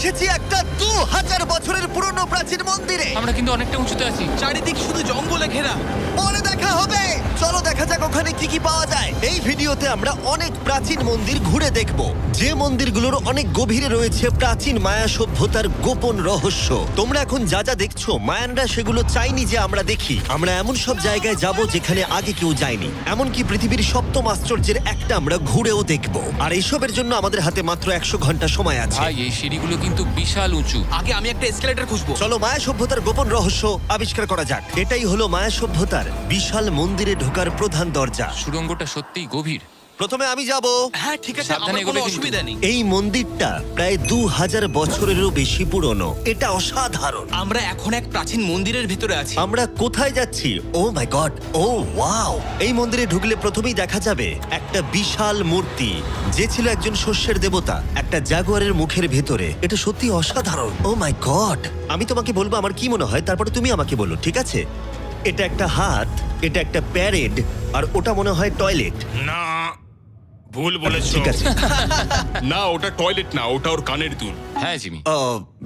এসেছি একটা 2000 বছরের পুরনো প্রাচীন মন্দিরে। আমরা কিন্তু অনেকটা উঁচুতে আছি। চারিদিক শুধু জঙ্গলে ঘেরা। পরে দেখা হবে। চলো দেখা যাক ওখানে কি কি পাওয়া যায়। এই ভিডিওতে আমরা অনেক প্রাচীন মন্দির ঘুরে দেখব, যে মন্দিরগুলোর অনেক গভীরে রয়েছে প্রাচীন মায়া সভ্যতার গোপন রহস্য। তোমরা এখন যা যা দেখছো, মায়ানরা সেগুলো চাইনি যে আমরা দেখি। আমরা এমন সব জায়গায় যাব যেখানে আগে কেউ যায়নি, এমনকি পৃথিবীর সপ্তম আশ্চর্যের একটা আমরা ঘুরেও দেখব। আর এইসবের জন্য আমাদের হাতে মাত্র 100 ঘন্টা সময় আছে। ভাই এই সিঁড়িগুলো কিন্তু বিশাল উঁচু। আগে আমি একটা এসকেলেটর খুঁজবো। চলো মায়া সভ্যতার গোপন রহস্য আবিষ্কার করা যাক। এটাই হলো মায়া সভ্যতার বিশাল মন্দিরে ঢোকার প্রধান দরজা। সুড়ঙ্গটা সত্যিই গভীর। প্রথমে আমি যাব। হ্যাঁ ঠিক আছে, সাবধানে আমার কোনো এগোবে কিন্তু। অসুবিধা নেই। এই মন্দিরটা প্রায় 2000 বছরেরও বেশি পুরনো। এটা অসাধারণ। আমরা এখন এক প্রাচীন মন্দিরের ভিতরে আছি। আমরা কোথায় যাচ্ছি? ও মাই গড, ও ওয়াও! এই মন্দিরে ঢুকলে প্রথমেই দেখা যাবে একটা বিশাল মূর্তি, যে ছিল একজন শস্যের দেবতা, একটা জাগুয়ারের মুখের ভেতরে। এটা সত্যি অসাধারণ। ও মাই গড! আমি তোমাকে বলবো আমার কি মনে হয়, তারপরে তুমি আমাকে বলো, ঠিক আছে? এটা একটা হাত, এটা একটা প্যারেড, আর ওটা মনে হয় টয়লেট। না, ভুল বলেছো। ঠিক আছে। না, ওটা টয়লেট না, ওটা ওর কানের দুল। হ্যাঁ জিমি।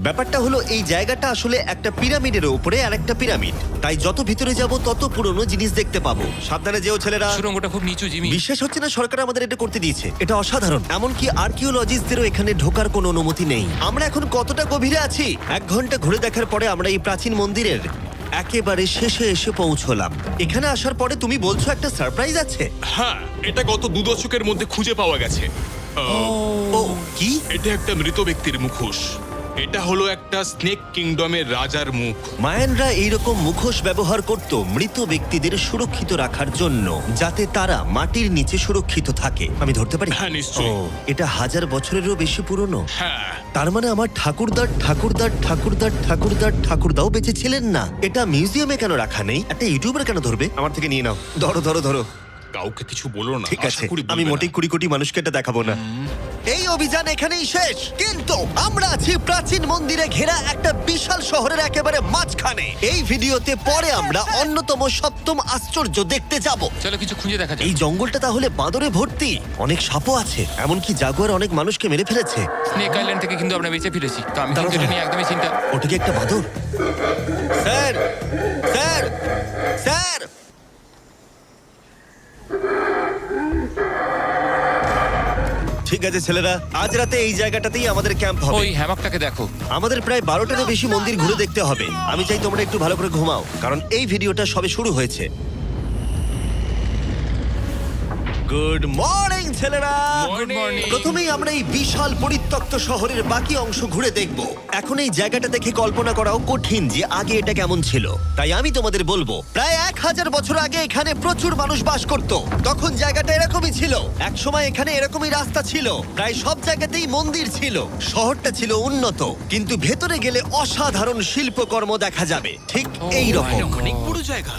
ব্যাপারটা হলো এই জায়গাটা আসলে একটা পিরামিডের উপরে আর একটা পিরামিড, তাই যত ভিতরে যাব তত পুরনো জিনিস দেখতে পাবো। সাবধানে যেও ছেলেরা। সুড়ঙ্গটা খুব নিচু জিমি। বিশ্বাস হচ্ছে না সরকার আমাদের এটা করতে দিয়েছে। এটা অসাধারণ। এমনকি আর্কিওলজিস্টদেরও এখানে ঢোকার কোনো অনুমতি নেই। আমরা এখন কতটা গভীরে আছি? 1 ঘন্টা ঘুরে দেখার পরে আমরা এই প্রাচীন মন্দিরের একেবারে শেষে এসে পৌঁছলাম। এখানে আসার পরে তুমি বলছো একটা সারপ্রাইজ আছে। হ্যাঁ, এটা গত 2 দশকের মধ্যে খুঁজে পাওয়া গেছে। ও কি? এটা একটা মৃত ব্যক্তির মুখোশ। এটা হলো একটা স্নেক কিংডমের রাজার মুখ। মায়ানরা এইরকম মুখোশ ব্যবহার করত মৃত ব্যক্তিদের সুরক্ষিত রাখার জন্য, যাতে তারা মাটির নিচে সুরক্ষিত থাকে। আমি ধরতে পারি? হ্যাঁ, নিশ্চয়ই। ও, এটা 1000 বছরেরও বেশি পুরনো। হ্যাঁ, তার মানে আমার ঠাকুরদাও বেঁচে ছিলেন না। এটা মিউজিয়ামে কেন রাখা নেই? একটা ইউটিউবার কেন ধরবে? আমার থেকে নিয়ে নাও। ধরো ধরো ধরো। কাউকে কিছু বলো না। ঠিক আশা আছে, করি আমি বলবে মোটেই না। 20 কোটি মানুষকে এটা দেখাবো না। এই অভিযান এখানেই শেষ, কিন্তু আমরা আছি প্রাচীন মন্দিরে ঘেরা একটা বিশাল শহরের একেবারে মাঝখানে। এই ভিডিওতে পরে আমরা অন্যতম সপ্তম আশ্চর্য দেখতে যাব। চলো কিছু খুঁজে দেখা যাক। এই জঙ্গলটা তাহলে বাঁদরে ভর্তি, অনেক সাপও আছে, এমনকি জাগুয়ার অনেক মানুষকে মেরে ফেলেছে। স্নেক আইল্যান্ড থেকে কিন্তু আমরা বেঁচে ফিরেছি, তো আমি কিন্তু এটা নিয়ে একদমই চিন্তা। ওটা কি একটা বাঁদর? Sir, sir, sir! ঠিক আছে ছেলেরা, আজ রাতে এই জায়গাটাতেই আমাদের ক্যাম্প হবে। ওই হ্যামাকটাকে দেখো। আমাদের প্রায় 12টারও বেশি মন্দির ঘুরে দেখতে হবে। আমি চাই তোমরা একটু ভালো করে ঘুমাও, কারণ এই ভিডিওটা সবে শুরু হয়েছে। গুড মর্নিং ছেলেরা। Good morning. প্রথমেই আমরা এই বিশাল পরিত্যক্ত শহরের বাকি অংশ ঘুরে দেখব। এখন এই জায়গাটা দেখে কল্পনা করাও কঠিন যে আগে এটা কেমন ছিল, তাই আমি তোমাদের বলবো প্রায় 1000 বছর আগে এখানে প্রচুর মানুষ বাস করত। তখন জায়গাটা এরকমই ছিল। এক সময় এখানে এরকমই রাস্তা ছিল, প্রায় সব জায়গাতেই মন্দির ছিল। শহরটা ছিল উন্নত, কিন্তু ভেতরে গেলে অসাধারণ শিল্পকর্ম দেখা যাবে, ঠিক এই রকম। এটা অনেক বড় জায়গা।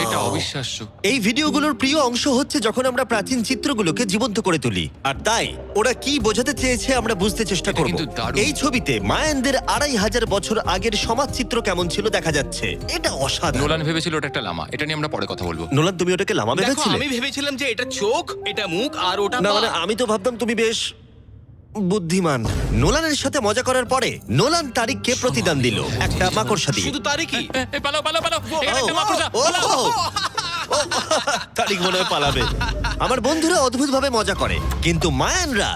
এটা অবিশ্বাস্য। এই ভিডিওগুলোর প্রিয় অংশ হচ্ছে যখন আমরা প্রাচীন চিত্রগুলোকে জীবন্ত করে তুলি, আর তাই ওরা কি বোঝাতে চেয়েছে আমরা বুঝতে চেষ্টা এটা করব। কিন্তু দারুণ। এই ছবিতে মায়ানদের 2500 বছর আগের সমাজ চিত্র কেমন ছিল দেখা যাচ্ছে। এটা অসাধারণ। নোলান ভেবেছিল ওটা একটা লামা। এটা নিয়ে আমরা পরে কথা বলবো। নোলান, তুমি ওটাকে লামা দেখো, ভেবেছিলে? আমি ভেবেছিলাম যে এটা চোখ, এটা মুখ, আর ওটা না পা। মানে আমি তো ভাবতাম তুমি বেশ বুদ্ধিমান। নোলানের সাথে মজা করার পরে নোলান তারিখকে প্রতিদান দিল একটা মাকড়সা দিয়ে। শুধু তারই কি? পালাও পালাও পালাও, এখানে একটা মাকড়সা। ও, পালাও। ও, তারিখ মনে হয় পালাবে। আমার বন্ধুরা অদ্ভুত ভাবে মজা করে, কিন্তু মায়ানরা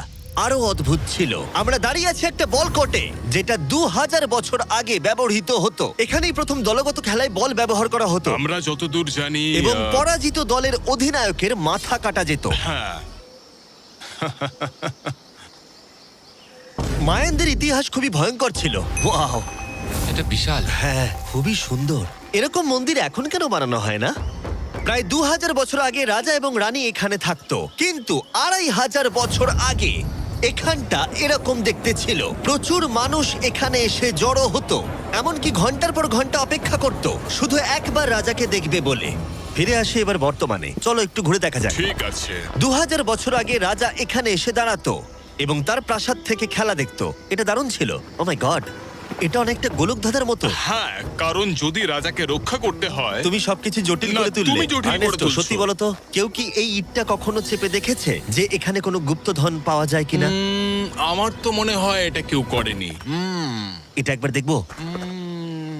আরো অদ্ভুত ছিল। আমরা দাঁড়িয়ে আছি একটা বল কোর্টে, যেটা 2000 বছর আগে ব্যবহৃত হতো। এখানেই প্রথম দলগত খেলায় বল ব্যবহার করা হতো, আমরা যতদূর জানি এবং পরাজিত দলের অধিনায়কের মাথা কাটা যেত। হ্যাঁ, মায়ানদের ইতিহাস খুবই ভয়ঙ্কর ছিল। ওয়াও, এটা বিশাল। হ্যাঁ, খুবই সুন্দর। এরকম মন্দির এখন কেন বানানো হয় না? প্রায় 2000 বছর আগে রাজা এবং রানী এখানে থাকতো, কিন্তু 2500 বছর আগে এখানটা এরকম দেখতে ছিল। প্রচুর মানুষ এখানে এসে জড়ো হতো, এমনকি ঘন্টার পর ঘন্টা অপেক্ষা করত শুধু একবার রাজাকে দেখবে বলে। ফিরে আসে এবার বর্তমানে, চলো একটু ঘুরে দেখা যাক। ঠিক আছে। 2000 বছর আগে রাজা এখানে এসে দাঁড়াতো এবং তার প্রাসাদ থেকে খেলা দেখতো। এটা দারুণ ছিল। ও মাই গড, এটা অনেকটা গোলকধাঁধার মতো। হ্যাঁ, কারণ যদি রাজাকে রক্ষা করতে হয়। তুমি সবকিছু জটিল না, করে তুললে। তুমি জটিল করে আর্নেস্টো, তুলছো। সত্যি বলো তো, কেউ কি এই ইটটা কখনো চেপে দেখেছে যে এখানে কোনো গুপ্তধন পাওয়া যায় কিনা? আমার তো মনে হয় এটা কেউ করেনি। এটা একবার দেখবো।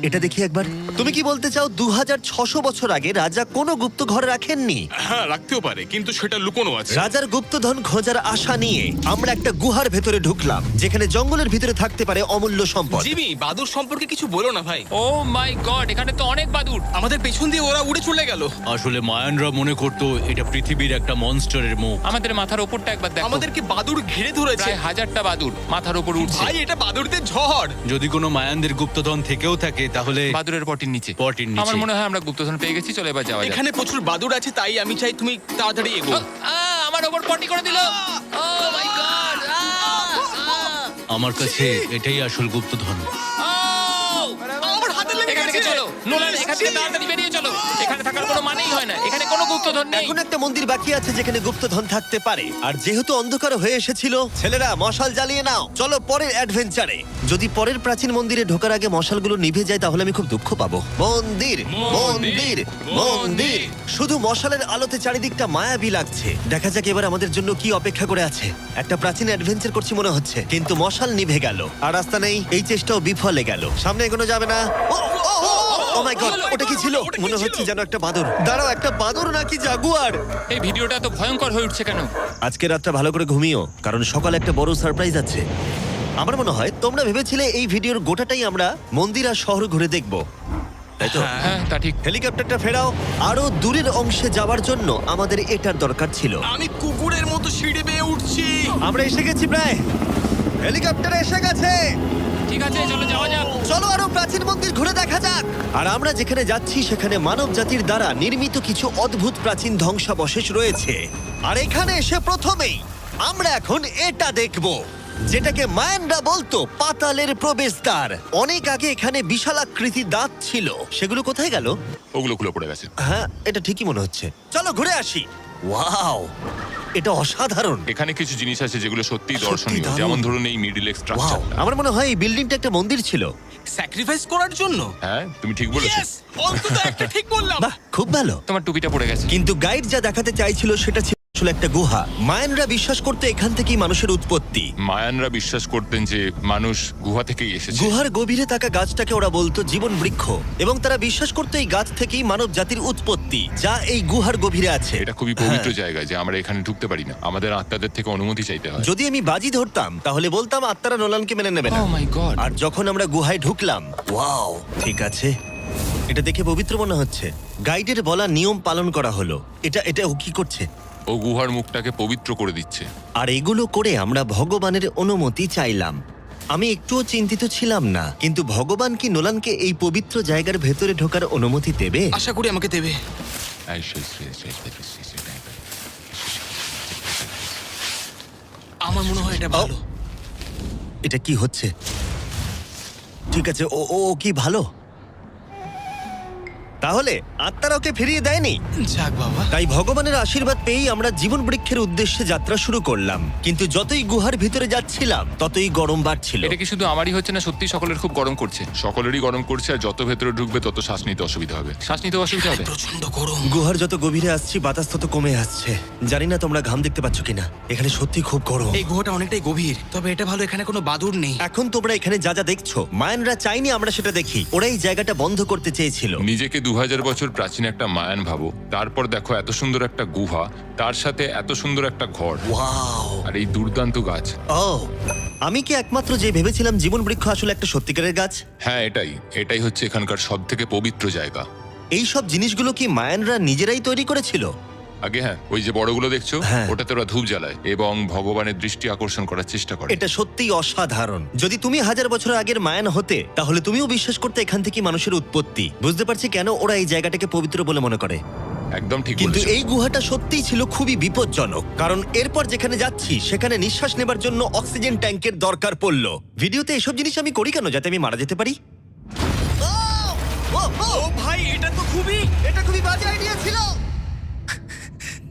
এটা দেখি একবার। তুমি কি বলতে চাও 2600 বছর আগে রাজা কোনো গুপ্ত ঘর রাখেননি? হ্যাঁ, রাখতেও পারে, কিন্তু সেটা লুকোনো আছে। রাজার গুপ্তধন খোঁজার আশা নিয়ে আমরা একটা গুহার ভেতরে ঢুকলাম, যেখানে জঙ্গলের ভিতরে থাকতে পারে অমূল্য সম্পদ। জিমি, বাদুর সম্পর্কে কিছু বলো না ভাই। ও মাই গড, এখানে তো অনেক বাদুর। আমাদের পেছন দিয়ে ওরা উড়ে চলে গেল। আসলে মায়ানরা মনে করতো এটা পৃথিবীর একটা মনস্টারের মুখ। আমাদের মাথার ওপরটা একবার দেখো, আমাদেরকে বাদুর ঘিরে ধরেছে। প্রায় 1000টা বাদুর মাথার ওপর উঠছে। ভাই, এটা বাদুরদের ঝড়। যদি কোনো মায়ানদের গুপ্তধন থেকেও থাকে তাহলে বাদুরের পটির নিচে। পটির নিচে। আমার মনে হয় আমরা গুপ্তধন পেয়ে গেছি, চলে এবার যাওয়া যাক। এখানে প্রচুর বাদুর আছে, তাই আমি চাই তুমি তাড়াতাড়ি এগো। আমার ওপর পটি করে দিল। ও মাই গড। আমার কাছে এটাই আসল গুপ্তধন। আমার হাতে লেগে এখান থেকে গেছে। চলো নোলান, এখান থেকে তাড়াতাড়ি বেরিয়ে চলো। এখানে থাকার কোনো মানেই হয় না, এখানে কোনো গুপ্তধন নেই। এখন একটা মন্দির বাকি আছে যেখানে গুপ্তধন থাকতে পারে, আর যেহেতু অন্ধকার হয়ে এসেছিল, ছেলেরা মশাল জ্বালিয়ে নাও। চলো পরের অ্যাডভেঞ্চারে। যদি পরের প্রাচীন মন্দিরে ঢোকার আগে মশালগুলো নিভে যায় তাহলে আমি খুব দুঃখ পাবো। মন্দির মন্দির মন্দির, শুধু মশালের আলোতে চারিদিকটা মায়াবী লাগছে। দেখা যাক এবার আমাদের জন্য কি অপেক্ষা করে আছে। একটা প্রাচীন অ্যাডভেঞ্চার করছি মনে হচ্ছে, কিন্তু মশাল নিভে গেল আর রাস্তা নেই। এই চেষ্টাও বিফলে গেল, সামনে এগোনো যাবে না। ও মাই গড, ওটা কি ছিল? মনে হচ্ছে যেন একটা বাদুড়। দাঁড়াও, একটা বাদুড় নাকি জাগুয়ার? এই ভিডিওটা তো ভয়ঙ্কর হয়ে উঠছে কেন? আজকে রাতটা ভালো করে ঘুমিও, কারণ সকালে একটা বড় সারপ্রাইজ আছে। আমার মনে হয় তোমরা ভেবেছিলে এই ভিডিওর গোটাটাই আমরা মন্দির আর শহর ঘুরে দেখব, তাই তো? হ্যাঁ, তা ঠিক। হেলিকপ্টারটা ফেরাও। আরো দূরের অংশে যাওয়ার জন্য আমাদের এটার দরকার ছিল। আমি কুকুরের মতো সিঁড়ি বেয়ে উঠছি। আমরা এসে গেছি প্রায়। হেলিকপ্টার এসে গেছে। ঠিক আছে, চলো যাওয়া যাক। চলো আরো প্রাচীন মন্দির ঘুরে দেখা যাক। আর আমরা যেখানে যাচ্ছি সেখানে মানব জাতির দ্বারা নির্মিত কিছু অদ্ভুত প্রাচীন ধ্বংসাবশেষ রয়েছে। আর এখানে এসে প্রথমেই আমরা এখন এটা দেখব, যেটাকে মায়ানরা বলতো পাতালের প্রবেশদ্বার। অনেক আগে এখানে বিশালাকৃতি দাঁত ছিল, সেগুলো কোথায় গেল? ওগুলো খুলে পড়ে গেছে। হ্যাঁ, এটা ঠিকই মনে হচ্ছে। চলো ঘুরে আসি। ওয়াও, এটা অসাধারণ। এখানে কিছু জিনিস আছে যেগুলো সত্যিই সত্যি দর্শনীয়, দারুণ। যেমন ধরুন এই মিডিল ওয়াও, স্ট্রাকচারটা। আমার মনে হয় এই বিল্ডিংটা একটা মন্দির ছিল। স্যাক্রিফাইস করার জন্য। হ্যাঁ, তুমি ঠিক বলেছো। Yes! অন্তত একটা ঠিক বললাম। বাহ, খুব ভালো। তোমার টুপিটা পড়ে গেছে। কিন্তু গাইড যা দেখাতে চাইছিল সেটা ছিল আসলে একটা গুহা। মায়ানরা বিশ্বাস করতে এখান থেকেই মানুষের উৎপত্তি। মায়ানরা বিশ্বাস করতেন যে মানুষ গুহা থেকেই এসেছে। গুহার গভীরে থাকা গাছটাকে ওরা বলতো জীবন বৃক্ষ, এবং তারা বিশ্বাস করতো এই গাছ থেকেই মানব জাতির উৎপত্তি, যা এই গুহার গভীরে আছে। এটা খুবই পবিত্র জায়গা যে আমরা এখানে ঢুকতে পারি না, আমাদের আত্মাদের থেকে অনুমতি চাইতে হয়। যদি আমি বাজি ধরতাম তাহলে বলতাম আত্মারা নোলানকে মেনে নেবে না। ও মাই গড। আর যখন আমরা গুহায় ঢুকলাম, ওয়াও, ঠিক আছে, এটা দেখে পবিত্র মনে হচ্ছে। গাইডের বলা নিয়ম পালন করা হলো। এটা ও কি করছে? ও গুহার মুখটাকে পবিত্র করে দিচ্ছে। আর এগুলো করে আমরা ভগবানের অনুমতি চাইলাম। আমি একটুও চিন্তিত ছিলাম না, কিন্তু ভগবান কি নোলানকে এই পবিত্র জায়গার ভেতরে ঢোকার অনুমতি দেবে? আশা করি আমাকে দেবে। আমার মনে হয় এটা ভালো। এটা কি হচ্ছে? ঠিক আছে, ও ও ও কি ভালো? তাহলে আত্মারা ওকে ফিরিয়ে দেয়নি। যাক বাবা। তাই ভগবানের আশীর্বাদ পেয়েই আমরা জীবন বৃক্ষের উদ্দেশ্যে যাত্রা শুরু করলাম। কিন্তু যতই গুহার ভিতরে যাচ্ছিলাম ততই গরম বাড়ছিল। এটা কি শুধু আমারই হচ্ছে না, সত্যি সকলের খুব গরম করছে? সকলেরই গরম করছে, আর যত ভেতরে ঢুকবে তত শ্বাস নিতে অসুবিধা হবে। শ্বাস নিতে অসুবিধা হবে। প্রচন্ড গরম। গুহার যত গভীরে আসছি বাতাস তত কমে আসছে। জানি না তোমরা ঘাম দেখতে পাচ্ছ কিনা, এখানে সত্যি খুব গরম। এই গুহাটা অনেকটাই গভীর, তবে এটা ভালো এখানে কোনো বাদুর নেই। এখন তোমরা এখানে যা যা দেখছো, মায়ানরা চাইনি আমরা সেটা দেখি। ওরা এই জায়গাটা বন্ধ করতে চেয়েছিল। নিজেকে 2000 বছর প্রাচীন একটা মায়ান ভাবো, তারপর দেখো এত সুন্দর একটা গুহা, তার সাথে এত সুন্দর একটা ঘর, ওয়াও, আর এই দুর্দান্ত গাছ। ও, আমি কি একমাত্র যে ভেবেছিলাম জীবন বৃক্ষ আসলে একটা সত্যিকারের গাছ? হ্যাঁ, এটাই হচ্ছে এখানকার সব থেকে পবিত্র জায়গা। এই সব জিনিসগুলো কি মায়ানরা নিজেরাই তৈরি করেছিল? আগে হ্যাঁ, ওই যে বড়গুলো দেখছো, হ্যাঁ। ওটাতে ওরা ধূপ জ্বালায় এবং ভগবানের দৃষ্টি আকর্ষণ করার চেষ্টা করে। এটা সত্যিই অসাধারণ। যদি তুমি 1000 বছর আগের মায়ান হতে, তাহলে তুমিও বিশ্বাস করতে এখান থেকে মানুষের উৎপত্তি। বুঝতে পারছি কেন ওরা এই জায়গাটাকে পবিত্র বলে মনে করে। একদম ঠিক কিন্তু বলেছো। এই গুহাটা সত্যিই ছিল খুবই বিপজ্জনক, কারণ এরপর যেখানে যাচ্ছি সেখানে নিঃশ্বাস নেবার জন্য অক্সিজেন ট্যাঙ্কের দরকার পড়লো। ভিডিওতে এসব জিনিস আমি করি কেন? যাতে আমি মারা যেতে পারি? ও ভাই, এটা তো এটা খুবই বাজে আইডিয়া ছিল।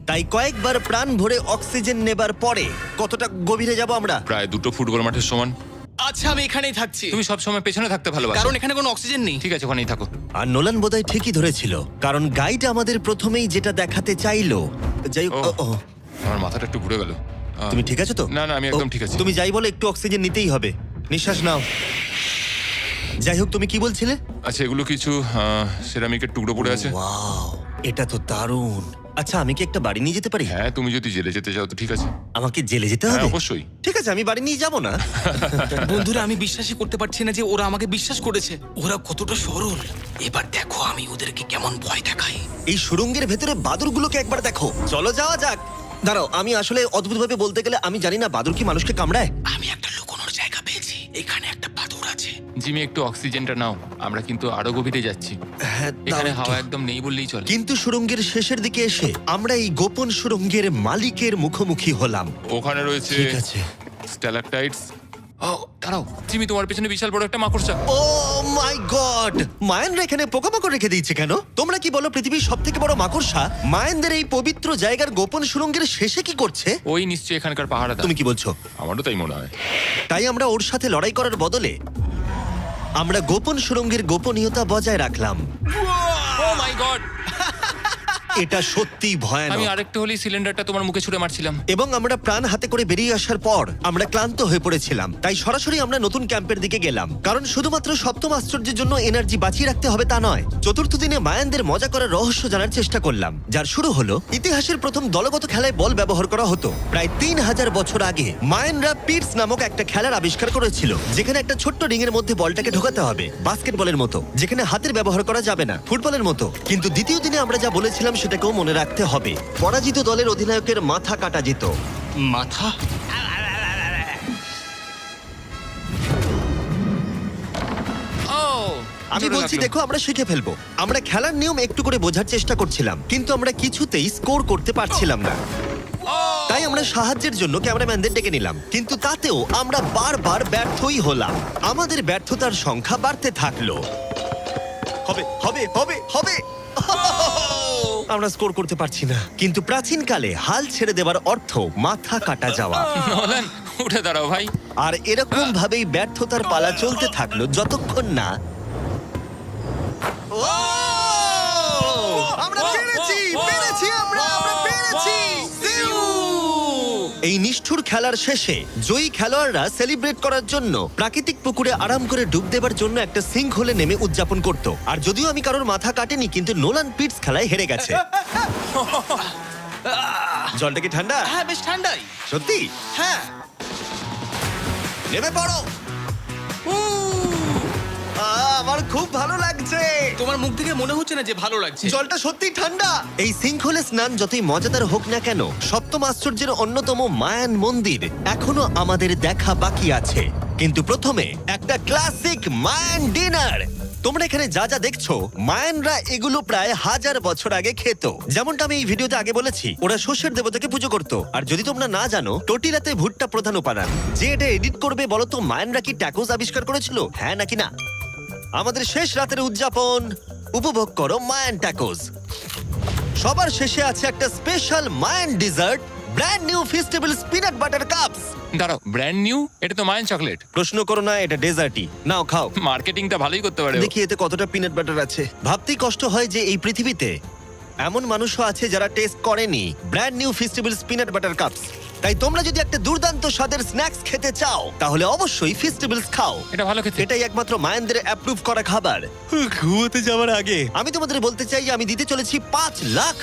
তাই কয়েকবার প্রাণ ভরে অক্সিজেন নেবার পরে কতটা গভীরে যাব আমরা? প্রায় 2 ফুটবল মাঠের সমান। আচ্ছা, আমি এখানেই থাকছি। তুমি সবসময় পেছনে থাকতে ভালোবাসো। কারণ এখানে কোনো অক্সিজেন নেই। ঠিক আছে, ওখানেই থাকো। আর নোলান বোধহয় ঠিকই ধরেছিল, কারণ গাইড আমাদের প্রথমেই যেটা দেখাতে চাইলো। যাই হোক, ও। ও, ও, আমার মাথাটা একটু ঘুরে গেল। তুমি ঠিক আছো তো? না, না, আমি একদম ঠিক আছি। তুমি যাই বলো, একটু অক্সিজেন নিতেই হবে। নিঃশ্বাস নাও। যাই হোক, তুমি কি বলছিলে? আচ্ছা, এগুলো কিছু সেরামিকের টুকরো পড়ে আছে। ওয়াও, এটা তো দারুণ। আচ্ছা, আমি কি একটা বাড়ি নিয়ে যেতে পারি? হ্যাঁ, তুমি যদি জেলে যেতে চাও তো ঠিক আছে। আমাকে জেলে যেতে হ্যাঁ, হবে? অবশ্যই। ঠিক আছে, আমি বাড়ি নিয়ে যাব না। বন্ধুরা, আমি বিশ্বাসই করতে পারছি না যে ওরা আমাকে বিশ্বাস করেছে। ওরা কতটা সরল। এবার দেখো আমি ওদেরকে কেমন ভয় দেখাই। এই সুড়ঙ্গের ভেতরে বাদুরগুলোকে একবার দেখো। চলো যাওয়া যাক। দাঁড়াও, আমি আসলে অদ্ভুতভাবে বলতে গেলে আমি জানি না বাদুর কি মানুষকে কামড়ায়। আমি একটা লুকোনোর জায়গা পেয়েছি। এখানে একটা বাদুড় আছে। জিমি, একটু অক্সিজেনটা নাও, আমরা কিন্তু আরো গভীরে যাচ্ছি। হ্যাঁ, দাও এখানে একটু। হাওয়া একদম নেই বললেই চলে। কিন্তু সুড়ঙ্গের শেষের দিকে এসে আমরা এই গোপন সুড়ঙ্গের মালিকের মুখোমুখি হলাম। ওখানে রয়েছে ঠিক আছে। স্ট্যালাকটাইটস। ও দাঁড়াও, জিমি, তোমার পেছনে বিশাল বড় একটা মাকড়সা। ও মাই গড! মায়ানরা এখানে পোকামাকড় রেখে দিয়েছে কেন? তোমরা কি বলো, পৃথিবীর সবথেকে বড় মাকড়সা মায়ানদের এই পবিত্র জায়গার গোপন সুড়ঙ্গের শেষে কি করছে? ওই নিশ্চয়ই এখানকার পাহাড়া। তুমি কি বলছো? আমারও তাই মনে হয়। তাই আমরা ওর সাথে লড়াই করার বদলে আমরা গোপন সুড়ঙ্গের গোপনীয়তা বজায় রাখলাম। ও মাই গড! এটা সত্যিই আমি ভয়ানক। আরেকটু হলেই সিলিন্ডারটা তোমার মুখে ছুঁড়ে মারছিলাম। এবং আমরা প্রাণ হাতে করে বেরিয়ে আসার পর আমরা ক্লান্ত হয়ে পড়েছিলাম, তাই সরাসরি আমরা নতুন ক্যাম্পের দিকে গেলাম। কারণ শুধুমাত্র সপ্তম আশ্চর্যের জন্য এনার্জি বাঁচিয়ে রাখতে হবে তা নয়। চতুর্থ দিনে মায়ানদের মজা করার রহস্য জানার চেষ্টা করলাম, যার শুরু হলো ইতিহাসের প্রথম দলগত খেলায় বল ব্যবহার করা হতো। প্রায় 3000 বছর আগে মায়ানরা পিটস নামক একটা খেলার আবিষ্কার করেছিল, যেখানে একটা ছোট্ট রিং এর মধ্যে বলটাকে ঢোকাতে হবে, বাস্কেটবলের মতো, যেখানে হাতের ব্যবহার করা যাবে না, ফুটবলের মতো। কিন্তু দ্বিতীয় দিনে আমরা যা বলেছিলাম সেটাকেও মনে রাখতে হবে। পরাজিত দলের অধিনায়কের মাথা কাটা যেত। মাথা? ও, আমি জোরে বলছি, লাগলো। দেখো, আমরা শিখে ফেলবো। আমরা খেলার নিয়ম একটু করে বোঝার চেষ্টা করছিলাম, কিন্তু আমরা কিছুতেই স্কোর করতে পারছিলাম না। তাই আমরা সাহায্যের জন্য ক্যামেরাম্যানদের ডেকে নিলাম, কিন্তু তাতেও আমরা বারবার ব্যর্থই হলাম। আমাদের ব্যর্থতার সংখ্যা বাড়তে থাকলো। হবে হবে হবে হবে আমরা স্কোর করতে পারছি না। কিন্তু প্রাচীনকালে হাল ছেড়ে দেওয়ার অর্থ মাথা কাটা যাওয়া। নোলান, উঠে দাঁড়াও ভাই। আর এরকম ভাবেই ব্যর্থতার পালা চলতে থাকলো যতক্ষণ না আমরা পেরেছি, পেরেছি, আমরা পেরেছি। এই নিষ্ঠুর খেলার শেষে জয়ী খেলোয়াড়রা সেলিব্রেট করার জন্য প্রাকৃতিক পুকুরে আরাম করে ডুব দেবার জন্য একটা সিঙ্ক হোলে নেমে উদযাপন করত। আর যদিও আমি কারোর মাথা কাটেনি, কিন্তু নোলান পিটস খেলায় হেরে গেছে। জলটা কি ঠান্ডা? হ্যাঁ, বেশ ঠান্ডাই। সত্যি? হ্যাঁ। নেমে পড়ো। আমার খুব ভালো লাগছে। তোমার মুখ থেকে মনে হচ্ছে না যে ভালো লাগছে। জলটা সত্যি ঠান্ডা। এই সিঙ্কহোলে স্নান যতই মজাদার হোক না কেন, সপ্তম আশ্চর্যের অন্যতম মায়ান মন্দির এখনো আমাদের দেখা বাকি আছে। কিন্তু প্রথমে একটা ক্লাসিক মায়ান ডিনার। তোমরা এখানে যা যা দেখছো, মায়ানরা এগুলো প্রায় 1000 বছর আগে খেত। যেমনটা আমি এই ভিডিওতে আগে বলেছি, ওরা শস্যের দেবতাকে পুজো করত। আর যদি তোমরা না জানো, টোটিলাতে ভুট্টা প্রধান উপাদান। যে এটা এডিট করবে বলো তো, মায়ানরা কি ট্যাকোস আবিষ্কার করেছিল, হ্যাঁ নাকি না? আমাদের শেষ রাতের উদযাপন উপভোগ করো মায়ান ট্যাকোস। সবার শেষে আছে একটা special Mayan dessert, brand new festival peanut butter cups. দাঁড়াও, ব্র্যান্ড নিউ? এটা তো মায়ান চকলেট। প্রশ্ন করো না, এটা ডেজার্টই। নাও খাও। মার্কেটিংটা ভালোই করতে পারে ও। দেখি এতে কতটা পিনাট বাটার আছে। ভাবতেই কষ্ট হয় যে এই পৃথিবীতে এমন মানুষও আছে যারা টেস্ট করেনি brand new festival peanut butter cups. তাই তোমরা যদি একটা দুর্দান্ত স্বাদের স্ন্যাক্স খেতে চাও, তাহলে অবশ্যই ফেস্টিভ্যালস খাও। এটা ভালো খেতে। এটাই একমাত্র মায়ানদের অ্যাপ্রুভ করা খাবার। ঘুমোতে যাওয়ার আগে আমি তোমাদের বলতে চাই যে আমি দিতে চলেছি $5 লাখ।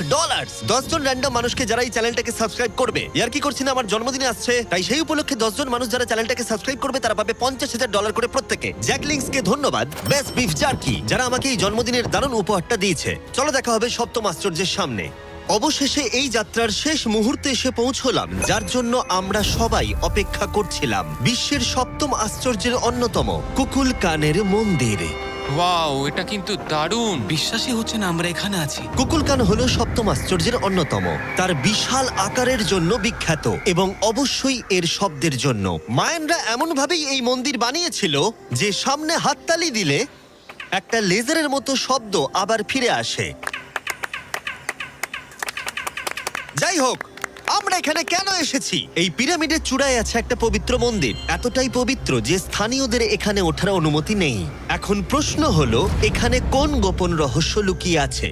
10 জন র্যান্ডম মানুষকে যারা এই চ্যানেলটাকে সাবস্ক্রাইব করবে। ইয়ার কি করছি না, আমার জন্মদিনে আসছে, তাই সেই উপলক্ষে 10 জন মানুষ যারা চ্যানেলটাকে সাবস্ক্রাইব করবে তারা পাবে $50,000 করে প্রত্যেকে। জ্যাকলিংসকে ধন্যবাদ, বেস্ট বিফ জার্কি, যারা আমাকে এই জন্মদিনের দারুণ উপহারটা দিয়েছে। চলো দেখা হবে সপ্তম আশ্চর্যের সামনে। অবশেষে এই যাত্রার শেষ মুহূর্তে এসে পৌঁছলাম, যার জন্য আমরা সবাই অপেক্ষা করছিলাম। বিশ্বের সপ্তম আশ্চর্যের অন্যতম কুকুলকানের মন্দির। ওয়াও, এটা কিন্তু দারুণ। বিশ্বাসই হচ্ছে না আমরা এখানে আছি। কুকুলকান হলো সপ্তম আশ্চর্যের অন্যতম। তার বিশাল আকারের জন্য বিখ্যাত এবং অবশ্যই এর শব্দের জন্য। মায়ানরা এমন ভাবেই এই মন্দির বানিয়েছিল যে সামনে হাততালি দিলে একটা লেজারের মতো শব্দ আবার ফিরে আসে। যাই হোক, আমরা এখানে কেন এসেছি? এই পিরামিডের চূড়ায় আছে একটা পবিত্র মন্দির, এতটাই পবিত্র যে স্থানীয়দের এখানে ওঠার অনুমতি নেই। এখন প্রশ্ন হলো, এখানে কোন গোপন রহস্য লুকিয়ে আছে?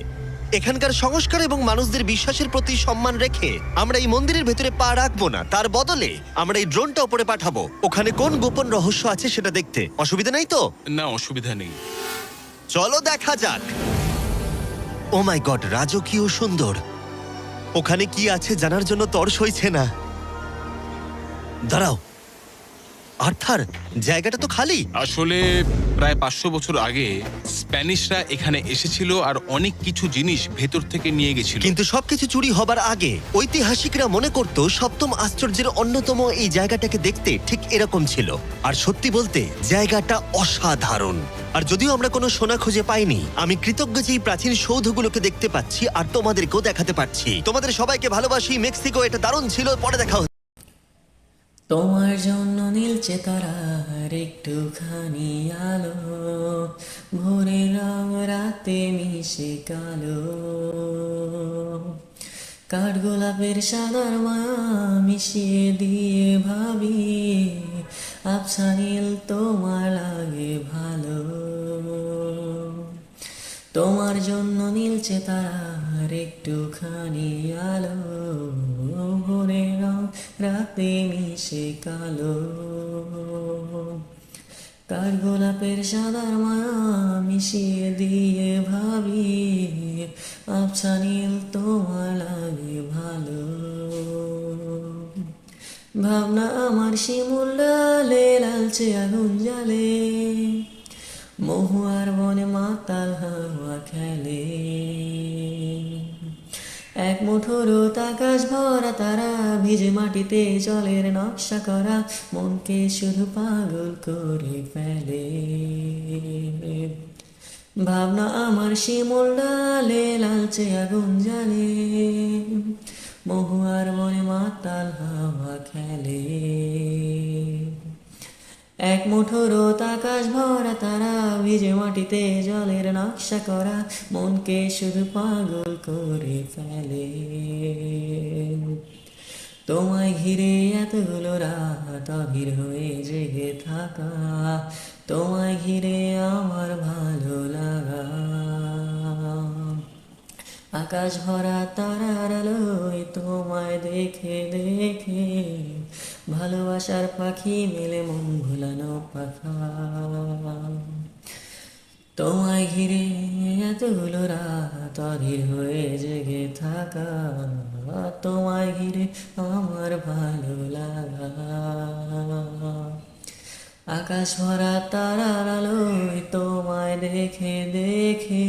এখানকার সংস্কার এবং মানুষদের বিশ্বাসের প্রতি সম্মান রেখে আমরা এই মন্দিরের ভেতরে পা রাখবো না, তার বদলে আমরা এই ড্রোনটা উপরে পাঠাবো ওখানে কোন গোপন রহস্য আছে সেটা দেখতে। অসুবিধা নেই তো? না, অসুবিধা নেই। চলো দেখা যাক। ও মাই গড, রাজকীয় সুন্দর। ওখানে কি আছে জানার জন্য তর সইছে না। দাঁড়াও, আর্থার, জায়গাটা তো খালি। আসলে প্রায় 500 বছর আগে স্প্যানিশরা এখানে এসেছিল আর অনেক কিছু জিনিস ভেতর থেকে নিয়ে গেছিল। কিন্তু সবকিছু চুরি হবার আগে ঐতিহাসিকরা মনে করত সপ্তম আশ্চর্যের অন্যতম এই জায়গাটাকে দেখতে ঠিক এরকম ছিল। আর সত্যি বলতে জায়গাটা অসাধারণ। আর যদিও আমরা কোনো সোনা খুঁজে পাইনি, আমি কৃতজ্ঞ যে এই প্রাচীন সৌধগুলোকে দেখতে পাচ্ছি আর তোমাদেরকেও দেখাতে পারছি। তোমাদের সবাইকে ভালোবাসি। মেক্সিকো, এটা দারুণ ছিল। পরে দেখা হচ্ছে। তোমার জন্য নীলচে তারার একটুখানি আলো, ভোরের রং রাতে মিশে কালো, কাঠগোলাপের সাদার মায়া মিশিয়ে দিয়ে ভাবি আবছা নীল তোমার লাগে ভালো। তোমার জন্য নীলচে তারার একটুখানি আলো, ভোরের রং রাতে মিশে কালো, কাঠগোলাপের সাদার মায়া মিশিয়ে দিয়ে ভাবি আবছা নীল তোমার লাগে ভালো। ভাবনা আমার শিমুল ডালে লালচে আগুন জ্বালে, মহুয়ার বনে মাতাল হাওয়া খেলে, এক মুঠো রোদ আকাশ ভরা তারা, ভিজে মাটিতে জলের নকশা করা, মনকে শুধু পাগল করে ফেলে। ভাবনা আমার শিমুল ডালে লালচে আগুন জ্বালে, মহুয়ার বনে মাতাল হাওয়া খেলে, এক মুঠো রোদ আকাশ ভরা তারা, ভিজে মাটিতে জলের নকশা করা, মনকে শুধু পাগল করে ফেলে। তোমায় ঘিরে এতগুলো রাত অধীর হয়ে জেগে থাকা, তোমায় ঘিরে আমার ভালো লাগা, আকাশ ভরা তারার আলোয় তোমায় দেখে দেখে ভালোবাসার পাখি মেলে মন ভুলানো পাখা। তোমায় ঘিরে এতগুলো রাত অধীর হয়ে জেগে থাকা, তোমায় ঘিরে আমার ভালো লাগা, আকাশ ভরা তারার আলোয় তোমায় দেখে দেখে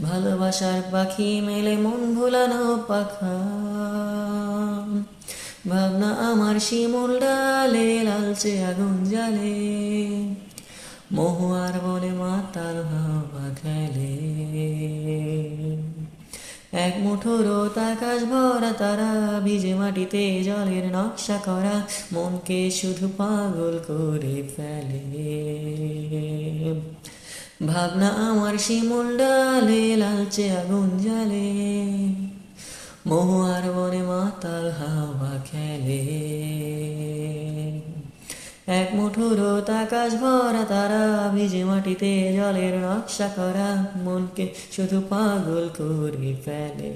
ভালোবাসার পাখি মেলে মন ভুলানো পাখা। ভাবনা আমার শিমুল ডালে লালচে আগুন জ্বালে, মহুয়ার বনে মাতাল হাওয়া খেলে, এক মুঠো রোদ আকাশ ভরা তারা, ভিজে মাটিতে জলের নকশা করা, মনকে শুধু পাগল করে ফেলে। ভাবনা আমার শিমুল ডালে লালচে আগুন জ্বালে, মহুয়ার বনে মাতাল হাওয়া খেলে, এক মুঠো রোদ আকাশ ভরা তারা, ভিজে মাটিতে জলের নকশা করা, মনকে শুধু পাগল করে ফেলে।